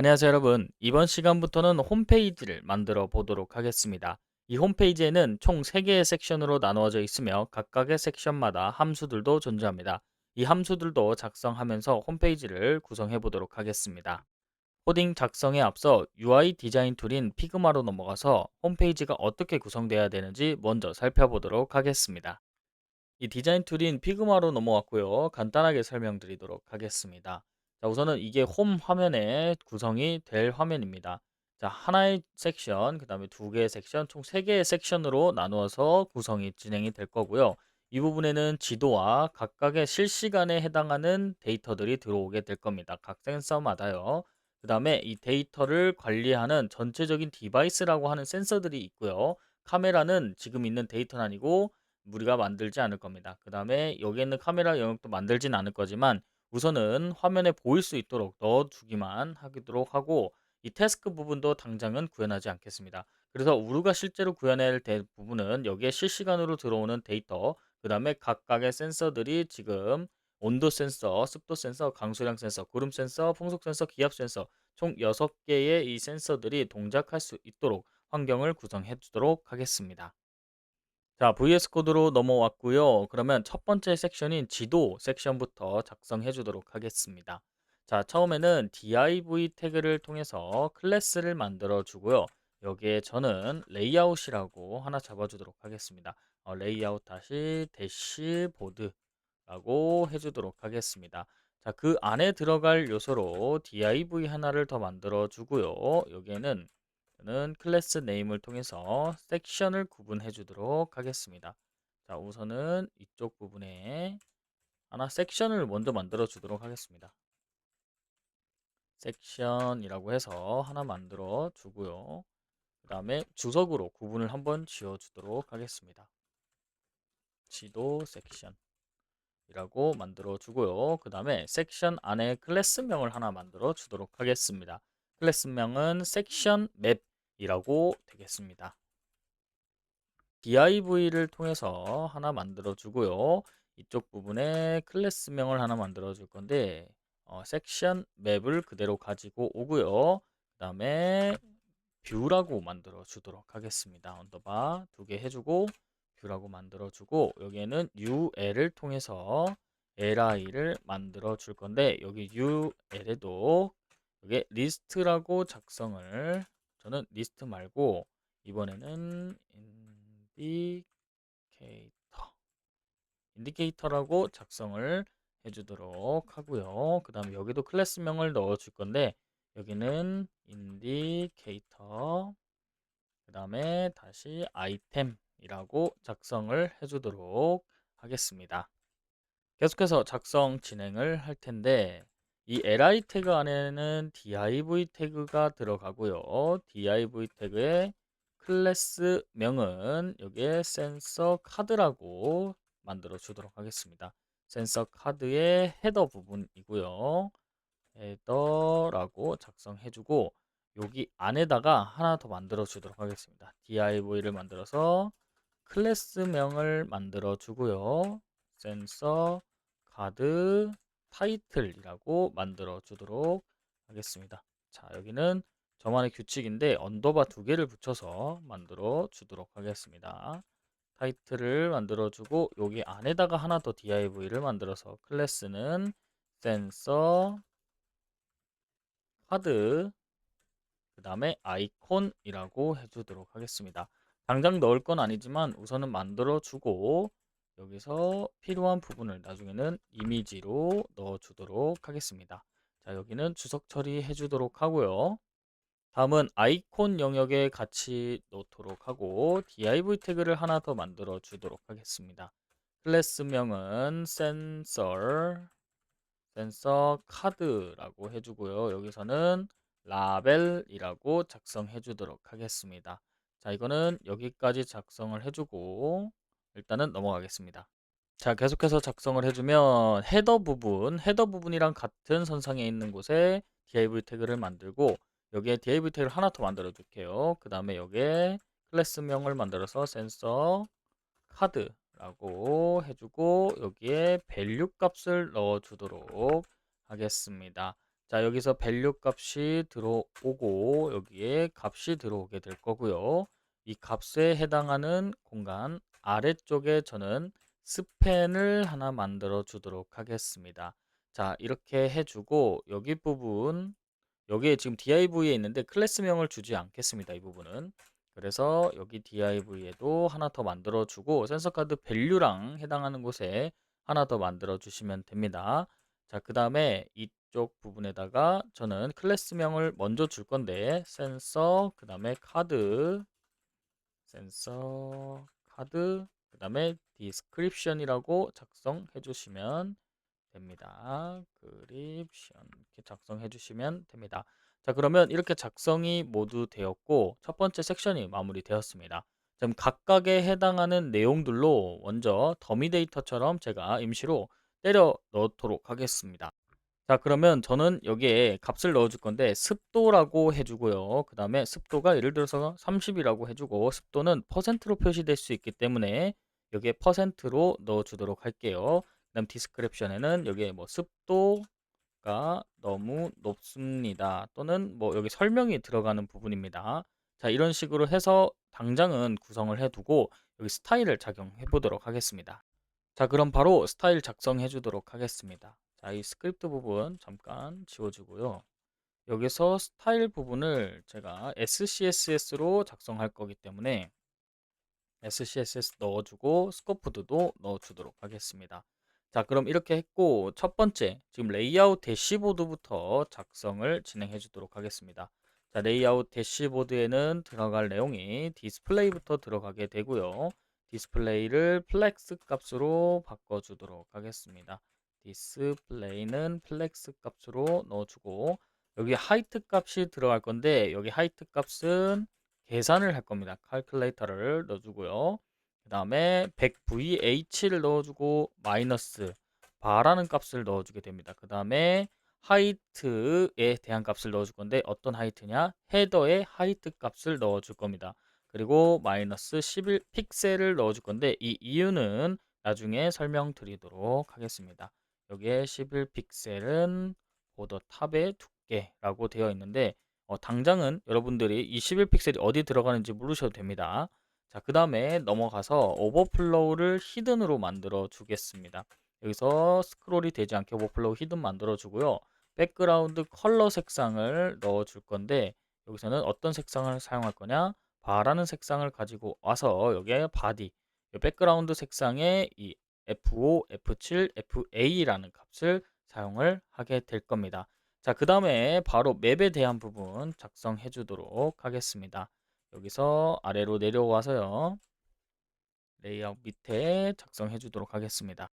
안녕하세요, 여러분. 이번 시간부터는 홈페이지를 만들어 보도록 하겠습니다. 이 홈페이지에는 총 3개의 섹션으로 나누어져 있으며 각각의 섹션마다 함수들도 존재합니다. 이 함수들도 작성하면서 홈페이지를 구성해 보도록 하겠습니다. 코딩 작성에 앞서 UI 디자인 툴인 피그마로 넘어가서 홈페이지가 어떻게 구성되어야 되는지 먼저 살펴보도록 하겠습니다. 이 디자인 툴인 피그마로 넘어왔고요. 간단하게 설명드리도록 하겠습니다. 자, 우선은 이게 홈 화면의 구성이 될 화면입니다. 자, 하나의 섹션, 그 다음에 2개의 섹션, 총 3개의 섹션으로 나누어서 구성이 진행이 될 거고요. 이 부분에는 지도와 각각의 실시간에 해당하는 데이터들이 들어오게 될 겁니다. 각 센서마다요. 그 다음에 이 데이터를 관리하는 전체적인 디바이스라고 하는 센서들이 있고요. 카메라는 지금 있는 데이터는 아니고 우리가 만들지 않을 겁니다. 그 다음에 여기 있는 카메라 영역도 만들진 않을 거지만 우선은 화면에 보일 수 있도록 넣어주기만 하도록 하고 이 태스크 부분도 당장은 구현하지 않겠습니다. 그래서 우리가 실제로 구현해야 될 부분은 여기에 실시간으로 들어오는 데이터, 그 다음에 각각의 센서들이 지금 온도 센서, 습도 센서, 강수량 센서, 구름 센서, 풍속 센서, 기압 센서 총 6개의 이 센서들이 동작할 수 있도록 환경을 구성해 주도록 하겠습니다. 자, VS 코드로 넘어왔고요. 그러면 첫 번째 섹션인 지도 섹션부터 작성해 주도록 하겠습니다. 자, 처음에는 div 태그를 통해서 클래스를 만들어 주고요. 여기에 저는 레이아웃이라고 하나 잡아주도록 하겠습니다. 레이아웃 다시 대시보드라고 해주도록 하겠습니다. 자, 그 안에 들어갈 요소로 div 하나를 더 만들어 주고요. 여기에는 저는 클래스 네임을 통해서 섹션을 구분해 주도록 하겠습니다. 자, 우선은 이쪽 부분에 하나 섹션을 먼저 만들어 주도록 하겠습니다. 섹션이라고 해서 하나 만들어 주고요. 그 다음에 주석으로 구분을 한번 지어 주도록 하겠습니다. 지도 섹션이라고 만들어 주고요. 그 다음에 섹션 안에 클래스명을 하나 만들어 주도록 하겠습니다. 클래스명은 섹션 맵이라고 되겠습니다. div를 통해서 하나 만들어 주고요. 이쪽 부분에 클래스명을 하나 만들어 줄 건데 섹션 맵을 그대로 가지고 오고요. 그 다음에 뷰라고 만들어 주도록 하겠습니다. 언더바 2개 해주고 뷰라고 만들어 주고 여기에는 ul을 통해서 li를 만들어 줄 건데 여기 ul에도 여기 리스트라고 작성을 저는 리스트 말고 이번에는 인디케이터라고 작성을 해주도록 하고요. 그 다음에 여기도 클래스명을 넣어 줄 건데 여기는 인디케이터 그 다음에 다시 아이템이라고 작성을 해주도록 하겠습니다. 계속해서 작성 진행을 할 텐데 이 li 태그 안에는 div 태그가 들어가고요. div 태그의 클래스 명은 여기에 센서 카드라고 만들어 주도록 하겠습니다. 센서 카드의 헤더 부분이고요. 헤더라고 작성해 주고 여기 안에다가 하나 더 만들어 주도록 하겠습니다. div를 만들어서 클래스명을 만들어 주고요. 센서 카드 타이틀이라고 만들어 주도록 하겠습니다. 자, 여기는 저만의 규칙인데 언더바 2개를 붙여서 만들어 주도록 하겠습니다. 타이틀을 만들어 주고 여기 안에다가 하나 더 div를 만들어서 클래스는 센서 카드 그 다음에 아이콘이라고 해주도록 하겠습니다. 당장 넣을 건 아니지만 우선은 만들어 주고 여기서 필요한 부분을 나중에는 이미지로 넣어 주도록 하겠습니다. 자, 여기는 주석 처리해 주도록 하고요. 다음은 아이콘 영역에 같이 놓도록 하고 div 태그를 하나 더 만들어 주도록 하겠습니다. 클래스명은 센서 카드라고 해주고요. 여기서는 라벨이라고 작성해 주도록 하겠습니다. 자, 이거는 여기까지 작성을 해주고 일단은 넘어가겠습니다. 자, 계속해서 작성을 해주면 헤더 부분이랑 같은 선상에 있는 곳에 div 태그를 만들고 여기에 div 태그를 하나 더 만들어 줄게요. 그 다음에 여기에 클래스명을 만들어서 센서 카드라고 해주고 여기에 밸류 값을 넣어 주도록 하겠습니다. 자, 여기서 밸류 값이 들어오고 여기에 값이 들어오게 될 거고요. 이 값에 해당하는 공간 아래쪽에 저는 스팬을 하나 만들어 주도록 하겠습니다. 자, 이렇게 해주고 여기 부분 여기에 지금 div에 있는데 클래스명을 주지 않겠습니다. 이 부분은. 그래서 여기 div에도 하나 더 만들어 주고 센서 카드 밸류랑 해당하는 곳에 하나 더 만들어 주시면 됩니다. 자, 그 다음에 이쪽 부분에다가 저는 클래스명을 먼저 줄 건데 센서 그 다음에 카드 센서 카드 그 다음에 디스크립션이라고 작성해 주시면 됩니다. 크립션 이렇게 작성해 주시면 됩니다. 자, 그러면 이렇게 작성이 모두 되었고 첫 번째 섹션이 마무리되었습니다. 그럼 각각에 해당하는 내용들로 먼저 더미 데이터처럼 제가 임시로 때려 넣도록 하겠습니다. 자, 그러면 저는 여기에 값을 넣어줄 건데 습도라고 해주고요. 그 다음에 습도가 예를 들어서 30이라고 해주고 습도는 퍼센트로 표시될 수 있기 때문에 여기에 퍼센트로 넣어주도록 할게요. 그 다음 디스크립션에는 여기에 뭐 습도가 너무 높습니다. 또는 뭐 여기 설명이 들어가는 부분입니다. 자, 이런 식으로 해서 당장은 구성을 해두고 여기 스타일을 작용해 보도록 하겠습니다. 자, 그럼 바로 스타일 작성해 주도록 하겠습니다. 자, 이 스크립트 부분 잠깐 지워주고요. 여기서 스타일 부분을 제가 SCSS로 작성할 거기 때문에 SCSS 넣어주고 스코프드도 넣어주도록 하겠습니다. 자, 그럼 이렇게 했고 첫 번째 지금 레이아웃 대시보드부터 작성을 진행해 주도록 하겠습니다. 자, 레이아웃 대시보드에는 들어갈 내용이 디스플레이부터 들어가게 되고요. 디스플레이를 플렉스 값으로 바꿔주도록 하겠습니다. 디스플레이는 플렉스 값으로 넣어주고 여기 하이트 값이 들어갈 건데 여기 하이트 값은 계산을 할 겁니다. calculator를 넣어주고요. 그 다음에 100VH를 넣어주고 마이너스 바라는 값을 넣어주게 됩니다. 그 다음에 하이트에 대한 값을 넣어줄 건데 어떤 하이트냐? 헤더의 하이트 값을 넣어줄 겁니다. 그리고 마이너스 11 픽셀을 넣어줄 건데 이 이유는 나중에 설명드리도록 하겠습니다. 여기에 11 픽셀은 보더 탑의 두께라고 되어 있는데 당장은 여러분들이 이 11픽셀이 어디 들어가는지 모르셔도 됩니다. 자, 그 다음에 넘어가서 오버플로우를 히든으로 만들어 주겠습니다. 여기서 스크롤이 되지 않게 오버플로우 히든 만들어 주고요. 백그라운드 컬러 색상을 넣어 줄 건데 여기서는 어떤 색상을 사용할 거냐? 바라는 색상을 가지고 와서 여기에 바디 백그라운드 색상에 이 F5, F7, FA라는 값을 사용을 하게 될 겁니다. 자, 그 다음에 바로 맵에 대한 부분 작성해 주도록 하겠습니다. 여기서 아래로 내려와서요. 레이아웃 밑에 작성해 주도록 하겠습니다.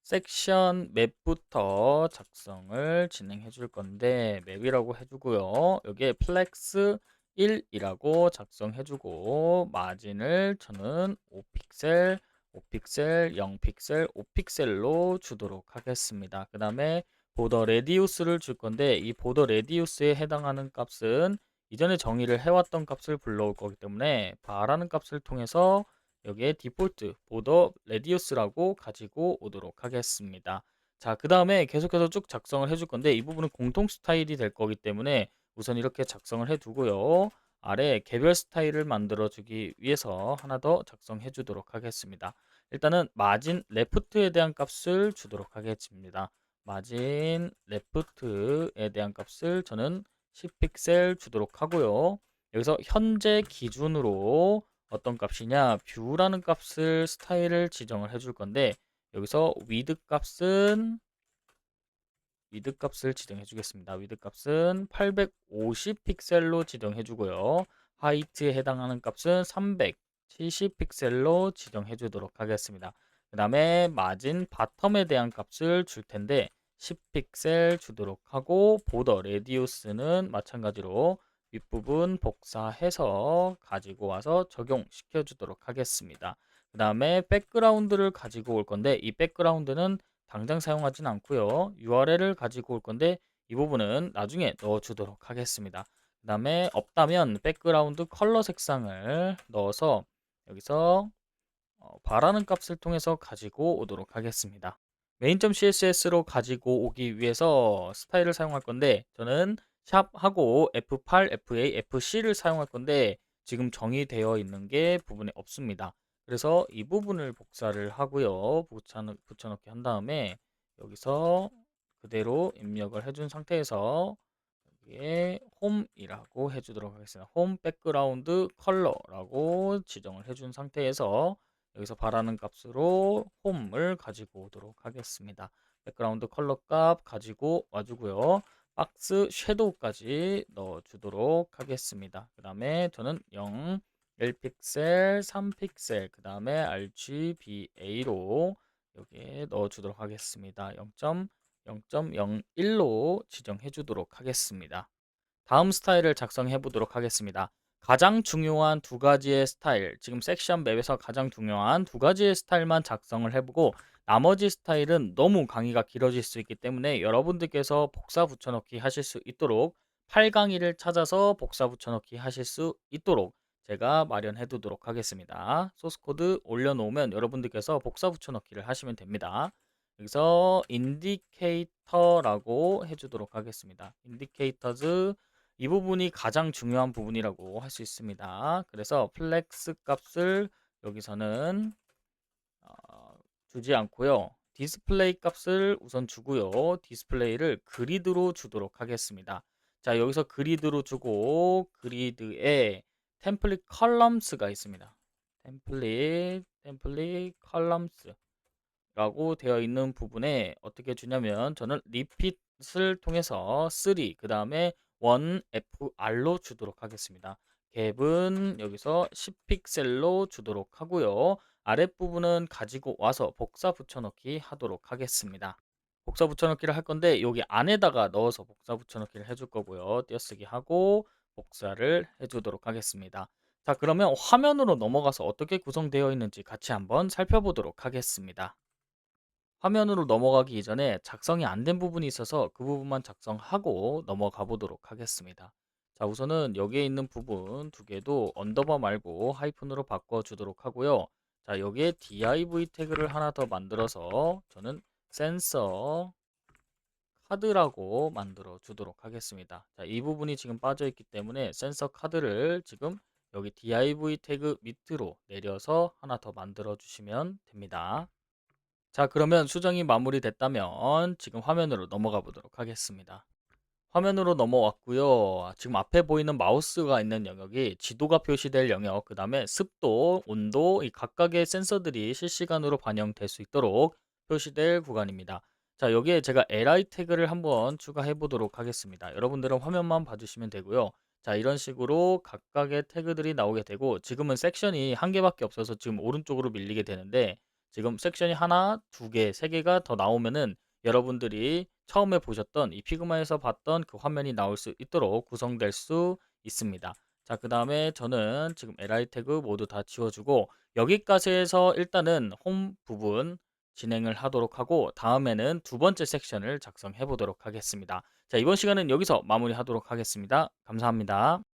섹션 맵부터 작성을 진행해 줄 건데 맵이라고 해주고요. 여기에 플렉스 1이라고 작성해 주고 마진을 저는 5픽셀, 5픽셀, 0픽셀, 5픽셀로 주도록 하겠습니다. 그 다음에 보더 레디우스를 줄 건데 이 보더 레디우스에 해당하는 값은 이전에 정의를 해왔던 값을 불러올 거기 때문에 바라는 값을 통해서 여기에 디폴트 보더 레디우스라고 가지고 오도록 하겠습니다. 자, 그 다음에 계속해서 쭉 작성을 해줄 건데 이 부분은 공통 스타일이 될 거기 때문에 우선 이렇게 작성을 해두고요. 아래 개별 스타일을 만들어 주기 위해서 하나 더 작성해 주도록 하겠습니다. 일단은 마진 레프트에 대한 값을 주도록 하겠습니다. 마진 레프트에 대한 값을 저는 10픽셀 주도록 하고요. 여기서 현재 기준으로 어떤 값이냐 뷰라는 값을 스타일을 지정을 해줄 건데 여기서 위드 값을 지정해 주겠습니다. 위드 값은 850 픽셀로 지정해 주고요. 하이트에 해당하는 값은 370 픽셀로 지정해 주도록 하겠습니다. 그 다음에 마진 바텀에 대한 값을 줄 텐데 10 픽셀 주도록 하고 보더 레디우스는 마찬가지로 윗부분 복사해서 가지고 와서 적용시켜 주도록 하겠습니다. 그 다음에 백그라운드를 가지고 올 건데 이 백그라운드는 당장 사용하진 않고요. URL을 가지고 올 건데 이 부분은 나중에 넣어 주도록 하겠습니다. 그 다음에 없다면 백그라운드 컬러 색상을 넣어서 여기서 바라는 값을 통해서 가지고 오도록 하겠습니다. main.css로 가지고 오기 위해서 스타일을 사용할 건데 저는 샵하고 F8, FA, FC를 사용할 건데 지금 정의되어 있는 게 부분에 없습니다. 그래서 이 부분을 복사를 하고요. 붙여넣기 한 다음에 여기서 그대로 입력을 해준 상태에서 여기에 홈이라고 해주도록 하겠습니다. 홈 백그라운드 컬러라고 지정을 해준 상태에서 여기서 바라는 값으로 홈을 가지고 오도록 하겠습니다. 백그라운드 컬러 값 가지고 와주고요. 박스 섀도우까지 넣어주도록 하겠습니다. 그 다음에 저는 0, 1픽셀, 3픽셀, 그 다음에 RGBA로 여기에 넣어주도록 하겠습니다. 0.0.01로 지정해 주도록 하겠습니다. 다음 스타일을 작성해 보도록 하겠습니다. 가장 중요한 두 가지의 스타일, 지금 섹션 맵에서 가장 중요한 두 가지의 스타일만 작성을 해보고 나머지 스타일은 너무 강의가 길어질 수 있기 때문에 여러분들께서 복사 붙여넣기 하실 수 있도록 8강의를 찾아서 복사 붙여넣기 하실 수 있도록 제가 마련해 두도록 하겠습니다. 소스코드 올려놓으면 여러분들께서 복사 붙여넣기를 하시면 됩니다. 여기서 인디케이터라고 해주도록 하겠습니다. 인디케이터즈 이 부분이 가장 중요한 부분이라고 할 수 있습니다. 그래서 플렉스 값을 여기서는 주지 않고요. 디스플레이 값을 우선 주고요. 디스플레이를 그리드로 주도록 하겠습니다. 자, 여기서 그리드로 주고 그리드에 템플릿 컬럼스가 있습니다. 템플릿 컬럼스 라고 되어 있는 부분에 어떻게 주냐면 저는 리핏을 통해서 3, 그 다음에 1FR로 주도록 하겠습니다. 갭은 여기서 10픽셀로 주도록 하고요. 아랫부분은 가지고 와서 복사 붙여넣기 하도록 하겠습니다. 복사 붙여넣기를 할 건데 여기 안에다가 넣어서 복사 붙여넣기를 해줄 거고요. 띄어쓰기 하고 복사를 해주도록 하겠습니다. 자, 그러면 화면으로 넘어가서 어떻게 구성되어 있는지 같이 한번 살펴보도록 하겠습니다. 화면으로 넘어가기 이전에 작성이 안 된 부분이 있어서 그 부분만 작성하고 넘어가 보도록 하겠습니다. 자, 우선은 여기에 있는 부분 두 개도 언더바 말고 하이픈으로 바꿔 주도록 하고요. 자, 여기에 div 태그를 하나 더 만들어서 저는 센서 카드라고 만들어 주도록 하겠습니다. 자, 이 부분이 지금 빠져 있기 때문에 센서 카드를 지금 여기 div 태그 밑으로 내려서 하나 더 만들어 주시면 됩니다. 자, 그러면 수정이 마무리됐다면 지금 화면으로 넘어가 보도록 하겠습니다. 화면으로 넘어왔고요. 지금 앞에 보이는 마우스가 있는 영역이 지도가 표시될 영역, 그 다음에 습도, 온도, 이 각각의 센서들이 실시간으로 반영될 수 있도록 표시될 구간입니다. 자, 여기에 제가 li 태그를 한번 추가해 보도록 하겠습니다. 여러분들은 화면만 봐주시면 되고요. 자, 이런 식으로 각각의 태그들이 나오게 되고 지금은 섹션이 한 개밖에 없어서 지금 오른쪽으로 밀리게 되는데 지금 섹션이 하나, 두 개, 세 개가 더 나오면은 여러분들이 처음에 보셨던 이 피그마에서 봤던 그 화면이 나올 수 있도록 구성될 수 있습니다. 자, 그 다음에 저는 지금 li 태그 모두 다 지워주고 여기까지 해서 일단은 홈 부분 진행을 하도록 하고 다음에는 두 번째 섹션을 작성해 보도록 하겠습니다. 자, 이번 시간은 여기서 마무리하도록 하겠습니다. 감사합니다.